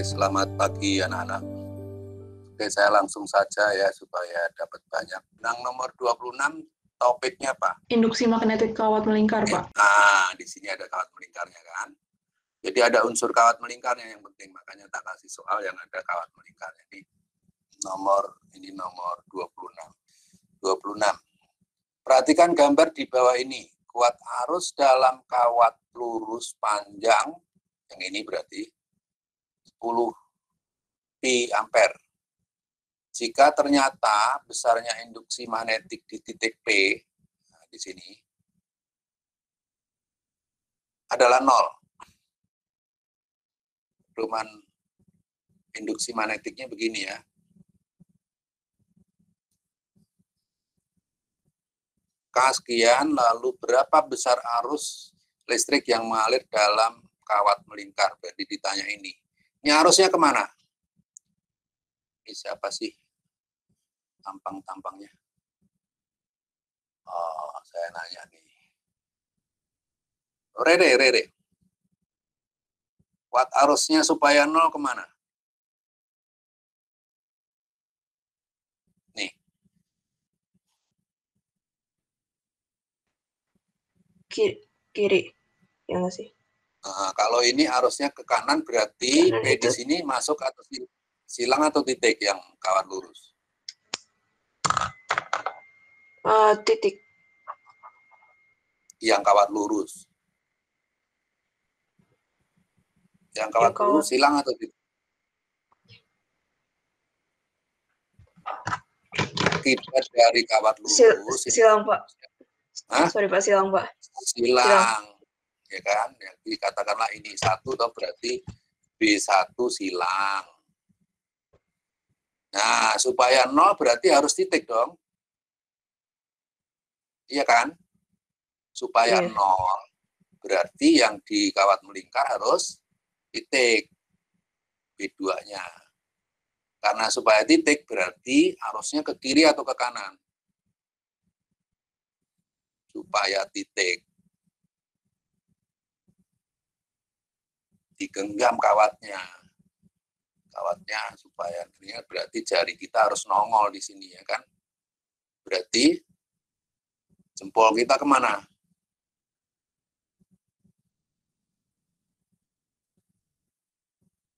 selamat pagi anak-anak. Oke, saya langsung saja ya supaya dapat banyak. Yang nomor 26 topiknya apa? Induksi magnetik kawat melingkar, Pak. Nah, di sini ada kawat melingkarnya kan. Jadi ada unsur kawat melingkarnya yang penting, makanya tak kasih soal yang ada kawat melingkarnya. Ini nomor 26. 26. Perhatikan gambar di bawah ini. Kuat arus dalam kawat lurus panjang, yang ini berarti 10 pi ampere. Jika ternyata besarnya induksi magnetik di titik P, nah di sini, adalah 0. Perumahan induksi magnetiknya begini ya. K sekian, lalu berapa besar arus listrik yang mengalir dalam kawat melingkar? Berarti ditanya ini. Ini arusnya kemana? Ini siapa sih tampang-tampangnya? Oh, saya nanya nih. Rere. Kuat arusnya supaya 0 kemana? Nih. Kiri. Ya nggak sih? Nah, kalau ini arusnya ke kanan berarti Kanan P itu. di sini masuk atau silang atau titik yang kawat lurus? Titik. Yang kawat lurus. Yang kawat lurus silang atau titik? Akibat dari kawat lurus. Silang, Pak. Hah? Sorry, Pak, silang, Pak. Silang. Ya kan? Jadi katakanlah ini 1 atau berarti B1 silang. Nah, supaya 0 berarti harus titik dong. Iya kan? Supaya 0 berarti yang di kawat melingkar harus titik. B2-nya. Karena supaya titik berarti arusnya ke kiri atau ke kanan. Supaya titik. Digenggam kawatnya. Kawatnya supaya berarti jari kita harus nongol di sini ya kan. Berarti jempol kita kemana?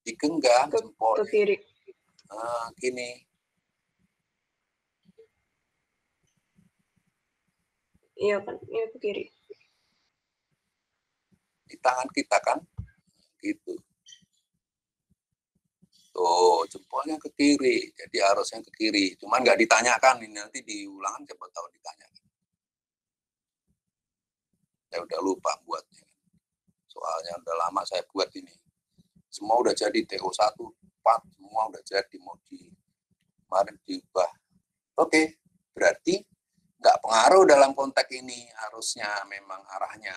Digenggam jempolnya. Ke kiri. Nah, gini. Iya kan, iya ke kiri. Di tangan kita kan, gitu. Tuh, jempolnya ke kiri, jadi arusnya ke kiri. Cuman nggak ditanyakan, ini nanti di ulangan siapa tahu ditanyakan. Saya udah lupa buatnya. Soalnya udah lama saya buat ini. Semua udah jadi TO1, 4, semua udah jadi, mau di kemarin diubah. Oke, berarti nggak pengaruh dalam konteks ini, harusnya memang arahnya.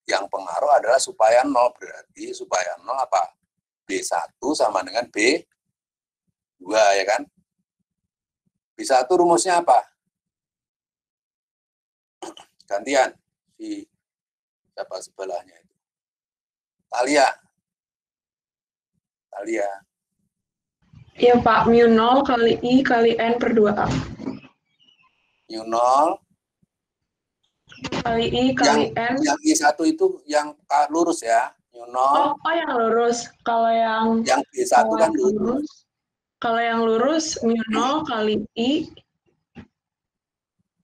Yang pengaruh adalah supaya 0, berarti supaya 0 apa? B1 sama dengan B2 ya kan? B1 rumusnya apa? Gantian si siapa sebelahnya itu? Talia. Iya, Pak, mu 0 kali I kali N per 2A. Mu 0 kali I kali N. Yang I1 itu yang lurus ya. Mu 0. Oh, yang lurus. Kalau yang B1 kan lurus. Kalau yang lurus mu 0 kali I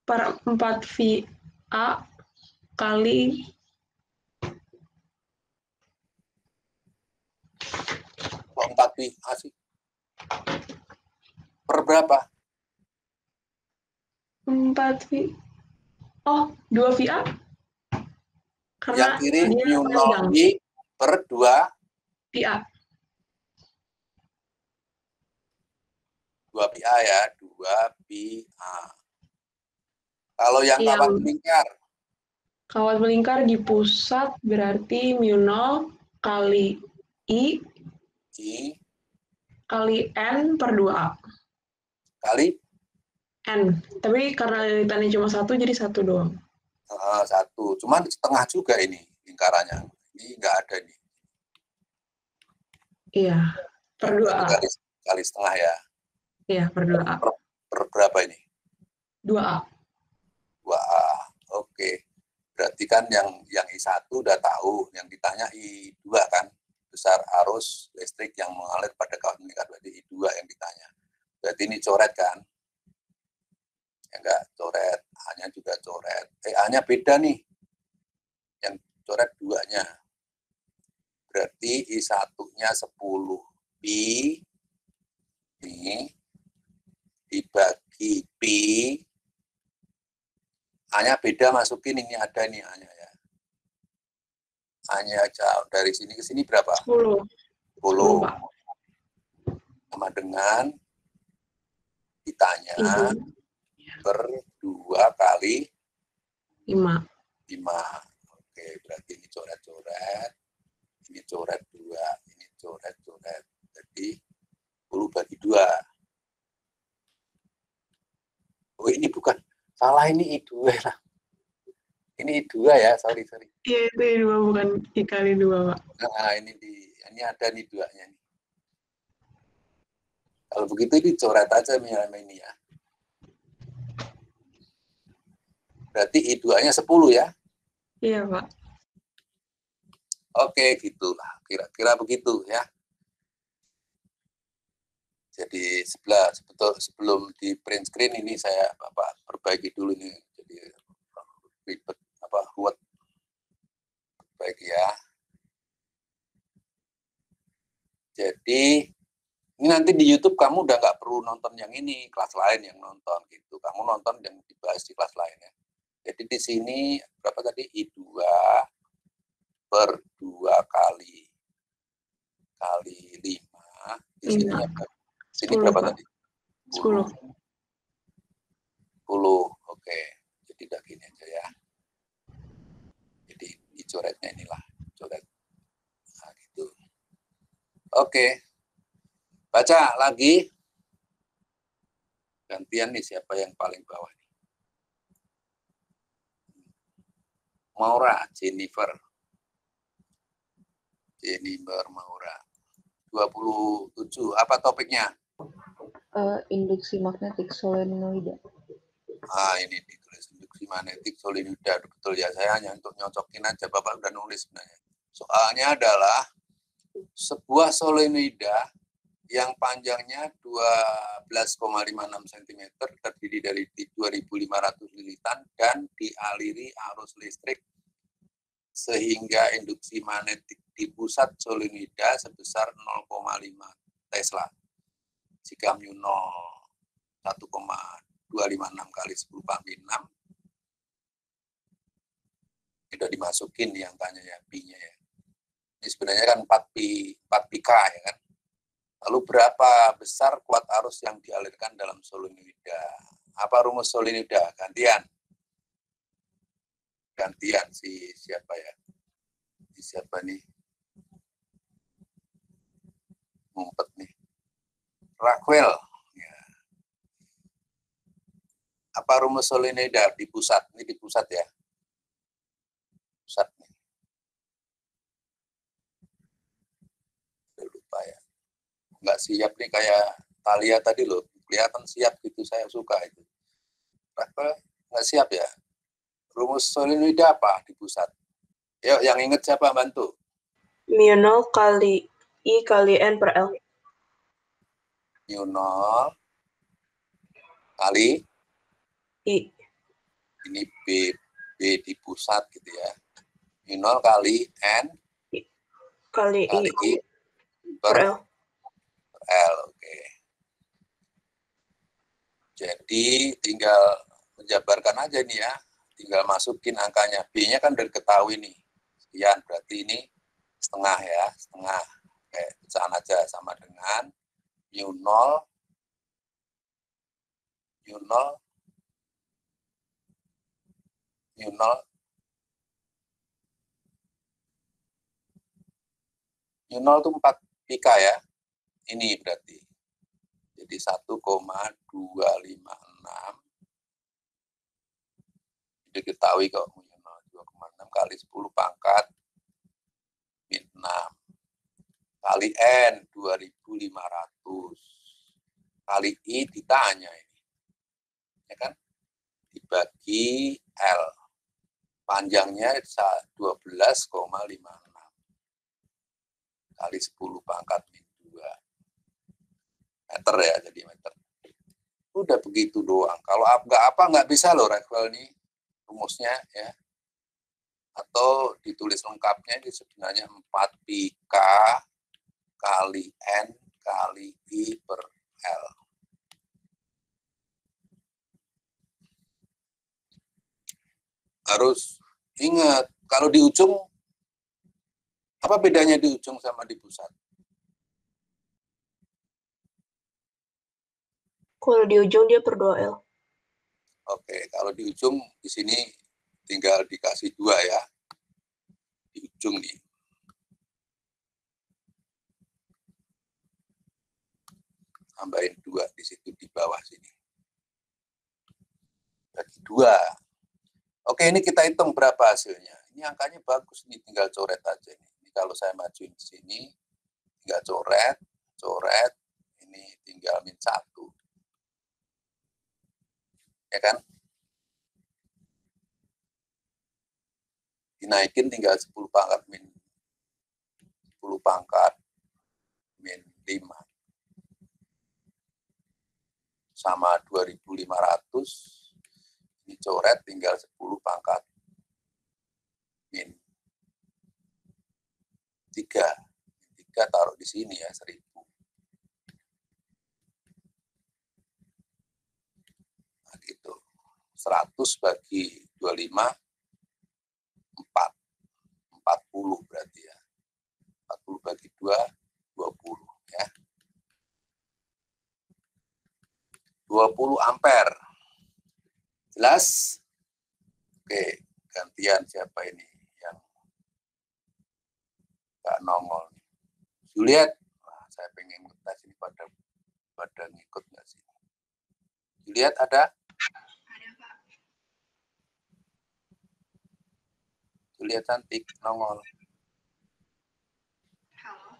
per 4 VA kali kok 4 VA sih? Per berapa? 4 V. Oh, 2 VA? Karena yang kiri dia mu 0 I per 2 VA. 2 PA ya, 2 PA. Kalau yang kawat melingkar? Kawat melingkar di pusat berarti mu 0 kali I kali N per 2A. Kali? N. Tapi karena lilitannya cuma 1, jadi 1 doang. 1. Cuman setengah juga ini lingkarannya. Ini nggak ada nih. Iya. Per 2A. Kali setengah ya. Iya, per 2A. Per berapa ini? 2A. 2A. Oke. Berarti kan yang I1 udah tahu, yang ditanya I2 kan, besar arus listrik yang mengalir pada kawat mengikat, berarti I2 yang ditanya. Berarti ini coret kan? Ya enggak, coret. A-nya juga coret. A-nya beda nih. Yang coret 2-nya. Berarti I1-nya 10. Pi ini dibagi Pi. A-nya beda, masukin ini ada nih A-nya ya. A-nya aja dari sini ke sini berapa? 10. 10. Pak. Sama dengan ditanya per 2 kali 5. 5. Oke, berarti ini coret-coret. Ini coret 2. Ini coret-coret. Jadi 10 bagi 2. Oh, ini bukan. Salah, ini I2 lah. Ini I2 ya, sorry. Iya, itu I2 bukan I kali 2, Pak. Nah, ini ada nih 2-nya nih. Kalau begitu dicoret aja ini ya. Berarti I2-nya 10 ya? Iya, Pak. Oke, gitulah. Kira-kira begitu ya. Jadi sebelum di print screen ini saya perbaiki dulu nih. Jadi ribet ruwet. Baik ya. Jadi ini nanti di YouTube kamu udah nggak perlu nonton yang ini, kelas lain yang nonton gitu. Kamu nonton yang dibahas di kelas lain ya. Jadi di sini berapa tadi? I2 per 2 kali 5. Di sini berapa? Sini berapa tadi? 10. 10. Oke. Jadi udah gini aja ya. Jadi dicoretnya inilah, coret. Nah, gitu. Oke. Baca lagi. Gantian nih siapa yang paling bawah nih. Maura, Jennifer Maura. 27. Apa topiknya? Induksi magnetik solenoida. Ini ditulis induksi magnetik solenoida. Betul ya, saya hanya untuk nyocokin aja. Bapak udah nulis sebenarnya. Soalnya adalah sebuah solenoida yang panjangnya 12,56 cm terdiri dari 2.500 lilitan dan dialiri arus listrik sehingga induksi magnetik di pusat solenoida sebesar 0,5 Tesla. Jika mu 1,256 kali 10 pangkat 6 sudah dimasukin nih angkanya ya, pi-nya ya. Ini sebenarnya kan 4 pi K ya kan. Lalu berapa besar kuat arus yang dialirkan dalam solenoida? Apa rumus solenoida? Gantian siapa ya? Siapa nih? Ngumpet nih. Rockwell. Ya. Apa rumus solenoida di pusat? Ini di pusat ya. Pusat nih. Udah lupa ya. Nggak siap nih kayak Talia tadi loh. Kelihatan siap gitu, saya suka itu. Rockwell nggak siap ya. Rumus solenoida apa di pusat? Yuk, yang inget siapa? Bantu. Mu 0 kali I kali N per L. Mu 0 kali I. Ini B di pusat gitu ya. Mu 0 kali N Kali I per L. Oke. Jadi tinggal menjabarkan aja nih ya. Tinggal masukin angkanya. B-nya kan udah diketahui nih. Sekian, berarti ini setengah ya. Setengah. Kayak pecahan aja sama dengan mu 0 itu 4 pk ya. Ini berarti. Jadi 1,256. Diketahui kok 2,6 kali 10 pangkat min 6. kali N 2.500 kali I ditanya ini, ya kan, dibagi L, panjangnya 12,56 kali 10 pangkat min 2 meter ya, jadi meter. Udah begitu doang. Kalau nggak bisa loh Rachel nih rumusnya ya. Atau ditulis lengkapnya ini sebenarnya 4 πk kali N kali I per L. Harus ingat, kalau di ujung, apa bedanya di ujung sama di pusat? Kalau di ujung dia per 2L. Oke, kalau di ujung di sini tinggal dikasih 2 ya. Di ujung nih. Tambahin 2 di situ di bawah sini. Bagi 2. Oke, ini kita hitung berapa hasilnya. Ini angkanya bagus nih, tinggal coret aja nih. Ini kalau saya majuin di sini, tinggal coret, ini tinggal min 1. Ya kan? Dinaikin tinggal 10 pangkat min 10 pangkat min 5. Sama 2.500. Ini coret tinggal 10 pangkat min 3. 3 taruh di sini ya, 1.000. Nah, gitu. 100 bagi 25, 40 berarti ya. 40 bagi 2, 20 ya. 20 ampere. Jelas? Oke, gantian siapa ini yang nggak nongol. Juliet, wah, saya pengen ngetes ini pada ngikut nggak sih? Juliet ada? Ada, Pak. Juliet cantik, nongol. Halo.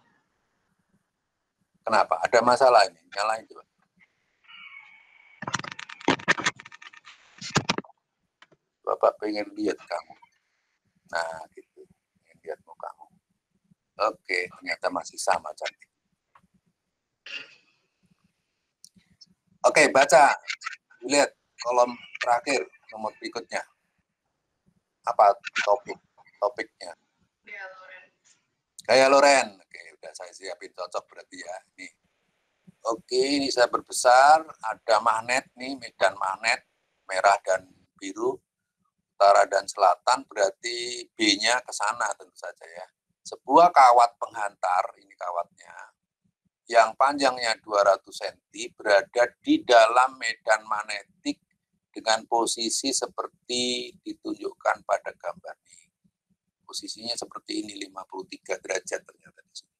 Kenapa? Ada masalah ini? Nyalain coba. Bapak pengen lihat kamu. Nah, gitu. Pengen lihat mukamu. Oke, ternyata masih sama cantik. Oke, baca. Lihat kolom terakhir, nomor berikutnya. Apa topiknya? Gaya Loren. Oke, udah saya siapin cocok berarti ya. Nih. Oke, ini saya berbesar. Ada magnet nih, medan magnet merah dan biru. Utara dan selatan berarti B-nya ke sana tentu saja ya. Sebuah kawat penghantar, ini kawatnya, yang panjangnya 200 cm berada di dalam medan magnetik dengan posisi seperti ditunjukkan pada gambar ini. Posisinya seperti ini, 53 derajat ternyata di sini.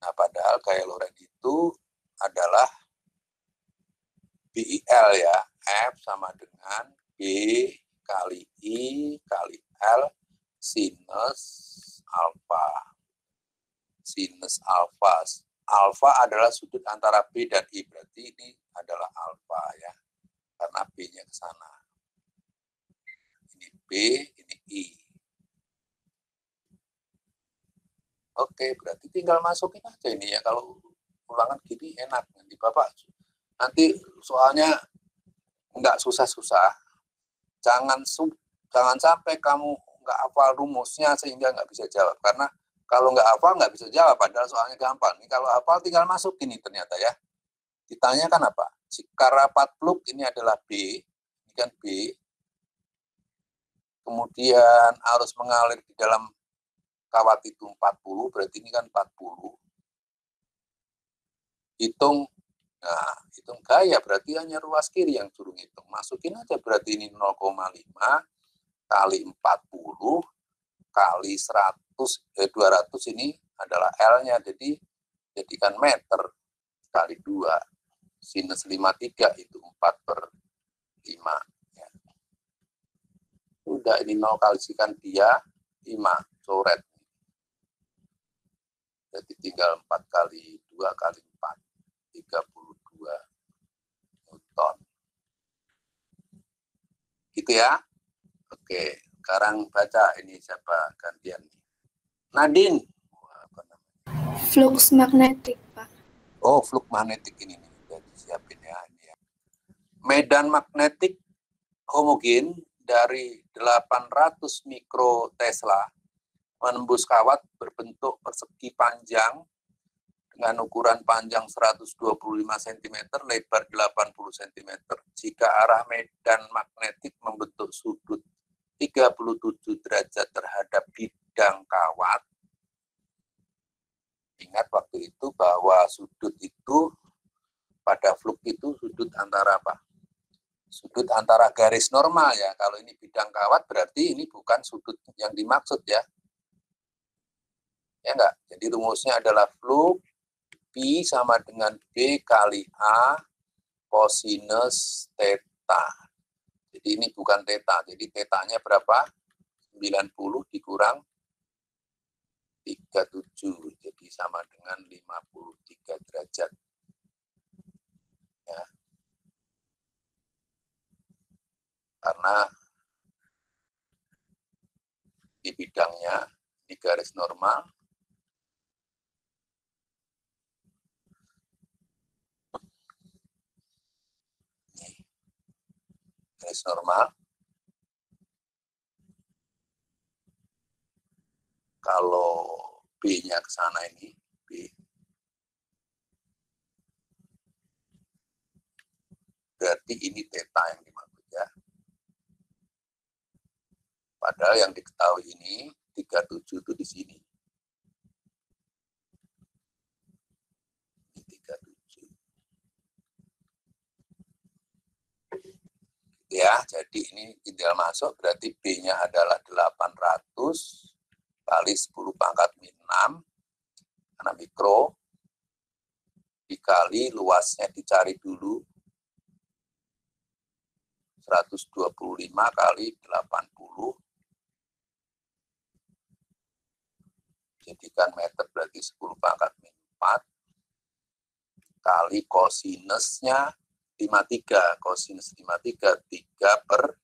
Nah, padahal gaya Loren itu adalah BIL ya, F sama dengan B kali I kali L sinus alfa. Sinus alfa. Alfa adalah sudut antara B dan I, berarti ini adalah alfa ya, karena B-nya ke sana. Ini B, ini I. Oke, berarti tinggal masukin aja ini ya, kalau ulangan gini enak. Nanti Bapak, nanti soalnya nggak susah-susah. Jangan sampai kamu nggak hafal rumusnya sehingga nggak bisa jawab. Karena kalau nggak hafal nggak bisa jawab, padahal soalnya gampang. Ini kalau hafal tinggal masukin ini ternyata ya. Ditanyakan apa? Jika rapat plug ini adalah B, ini kan B. Kemudian arus mengalir di dalam kawat itu 40, berarti ini kan 40. Hitung, nah hitung gaya berarti hanya ruas kiri yang suruh hitung. Masukin aja berarti ini 0,5 kali 40 kali 200 ini adalah L-nya, jadi jadikan meter kali 2. Sinus 53 itu 4/5. Ya. Udah ini 0 kalikan dia 5, coret. Jadi tinggal 4 kali 2 kali 4, 32 Newton. Gitu ya. Oke, sekarang baca ini siapa gantian. Nadine. Flux magnetik, Pak. Oh, flux magnetik ini nih. Udah disiapin ya. Ini ya. Medan magnetik homogen dari 800 mikrotesla menembus kawat berbentuk persegi panjang dengan ukuran panjang 125 cm, lebar 80 cm. Jika arah medan magnetik membentuk sudut 37 derajat terhadap bidang kawat, ingat waktu itu bahwa sudut itu pada flux itu sudut antara apa? Sudut antara garis normal ya. Kalau ini bidang kawat berarti ini bukan sudut yang dimaksud ya. Ya enggak? Jadi rumusnya adalah flux P sama dengan B kali A kosinus theta. Jadi ini bukan theta. Jadi theta-nya berapa? 90 dikurang 37. Jadi sama dengan 53 derajat. Ya. Karena di bidangnya di garis normal garis normal kalau B-nya ke sana ini B berarti ini theta yang dimaksud ya. Padahal yang diketahui ini 37 itu di sini. Ini 37. Ya, jadi ini tinggal masuk berarti B-nya adalah 800 kali 10 pangkat min 6 karena mikro dikali luasnya dicari dulu 125 kali 80 jadikan meter berarti 10 pangkat min 4 kali kosinusnya 53, kosinus 53 3 per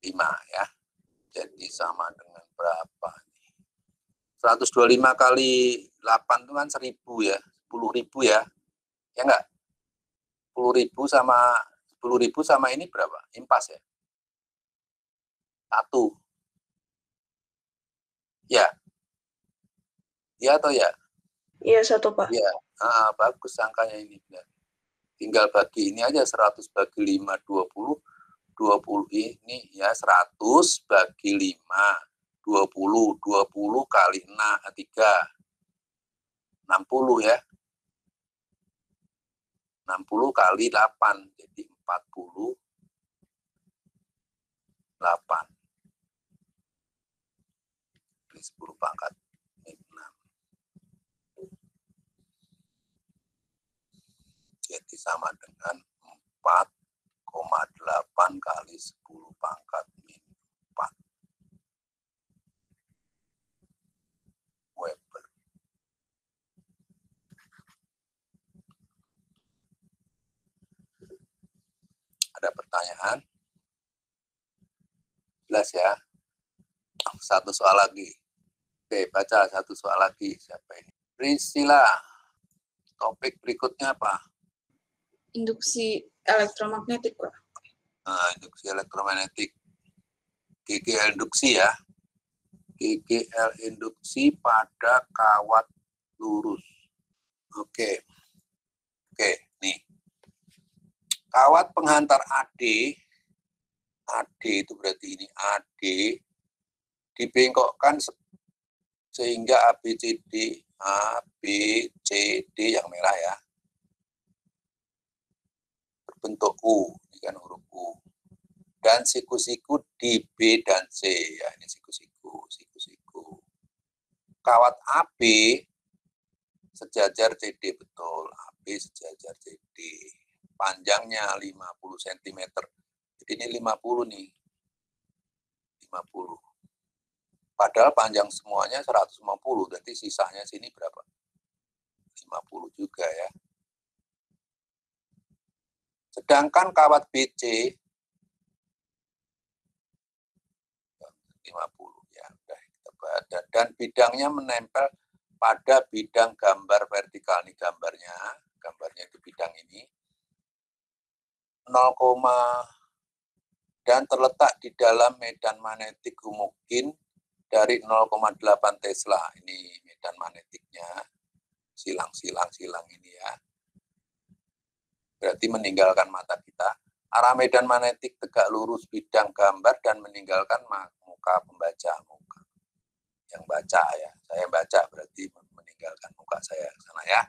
5 ya. Jadi sama dengan berapa nih? 125 kali 8 itu kan 1000 ya, 10.000 ya. Ya enggak? 10.000 sama ini berapa? Impas ya? 1. Ya. Ya atau ya? Iya, 1, Pak. Ya. Bagus angkanya ini. Tinggal bagi ini aja 100 bagi 5 20 ini ya 100 bagi 5 20 kali 6 3 60 ya. 60 kali 8 jadi 48 ini 10 pangkat min 6 jadi sama dengan 4,8 kali 10 pangkat min 4 Weber. Ada pertanyaan? Jelas ya? Satu soal lagi. Oke, baca satu soal lagi. Siapa ini? Priscilla. Topik berikutnya apa? Induksi elektromagnetik, Pak. Induksi elektromagnetik. GGL induksi ya. GGL induksi pada kawat lurus. Oke, nih. Kawat penghantar AD itu berarti ini AD dibengkokkan sehingga ABCD yang merah ya berbentuk U, ini kan huruf U. Dan siku-siku di B dan C ya, ini siku-siku. Kawat AB sejajar CD betul, AB sejajar CD. Panjangnya 50 cm. Jadi ini 50 nih. 50. Padahal panjang semuanya 150, berarti sisanya sini berapa? 50 juga ya. Sedangkan kawat BC 50 ya, udah kita bahas. Dan bidangnya menempel pada bidang gambar vertikal. Ini gambarnya itu bidang ini 0, dan terletak di dalam medan magnetik homogen dari 0,8 Tesla. Ini medan magnetiknya, silang ini ya. Berarti meninggalkan mata kita. Arah medan magnetik tegak lurus bidang gambar dan meninggalkan muka pembaca. Yang baca ya, saya baca berarti meninggalkan muka saya ke sana ya.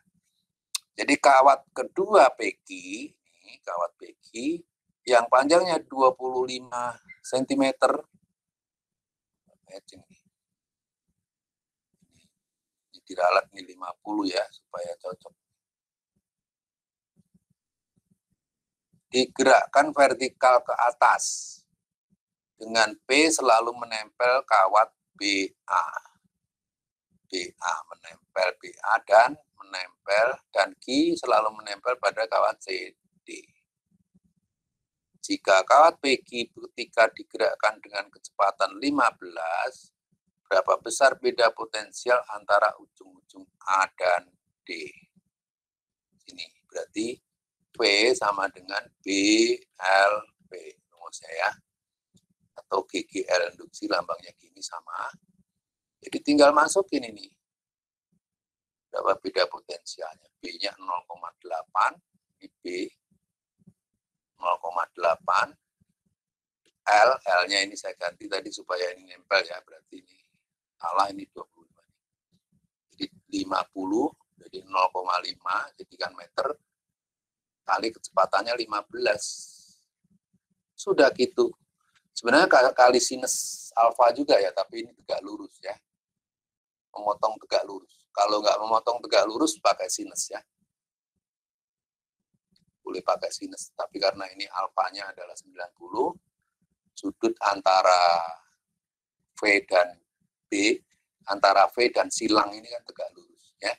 Jadi kawat kedua PEGI, ini kawat PEGI yang panjangnya 25 cm. Ini diralat nih 50 ya supaya cocok. Digerakkan vertikal ke atas. Dengan P selalu menempel kawat BA. BA menempel BA dan Q selalu menempel pada kawat CD. Jika kawat PEGI ketika digerakkan dengan kecepatan 15, berapa besar beda potensial antara ujung-ujung A dan D? Ini berarti P sama dengan BLP rumusnya ya. Atau GGL induksi lambangnya gini sama. Jadi tinggal masukin ini. Berapa beda potensialnya? B-nya 0,8, ini B 0,8. L-nya ini saya ganti tadi supaya ini nempel ya, berarti ini salah, ini 25. Jadi 50, jadi 0,5, jadikan meter, kali kecepatannya 15. Sudah gitu. Sebenarnya kali sinus alfa juga ya, tapi ini tegak lurus ya. Memotong tegak lurus. Kalau nggak memotong tegak lurus, pakai sinus ya. Boleh pakai sinus, tapi karena ini alfanya adalah 90, sudut antara V dan B, antara V dan silang ini kan tegak lurus ya.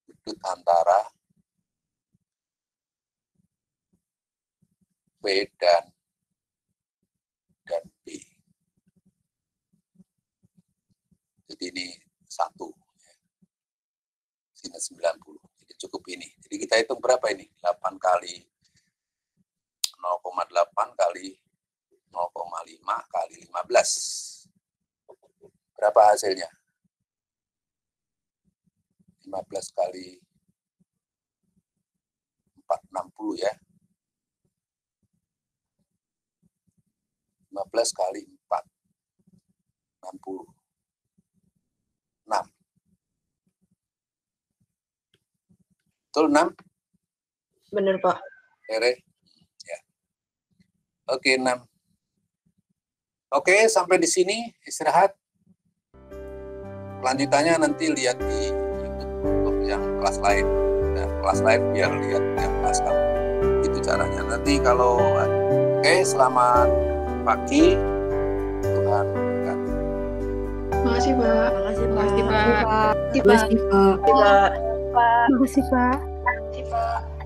Sudut antara V dan B. Jadi ini 1 ya. Sinus 90. Jadi cukup ini. Jadi kita hitung berapa ini? 8 kali 0,8 kali 0,5 kali 15. Berapa hasilnya? 15 kali 4, 60 ya. 15 kali 4, 60. 6. Betul 6? Bener, Pak. Ere? Ya. Oke, 6. Oke, sampai di sini istirahat. Lanjutannya nanti lihat di YouTube untuk yang kelas lain. Dan kelas lain biar lihat yang kelas kamu. Itu caranya. Nanti kalau oke, selamat pagi. Tuhan memberkati. Makasih, Pak. Makasih, Pak. Makasih, Pak. Makasih, Pak. Pak. Makasih, Pak. Makasih, Pak.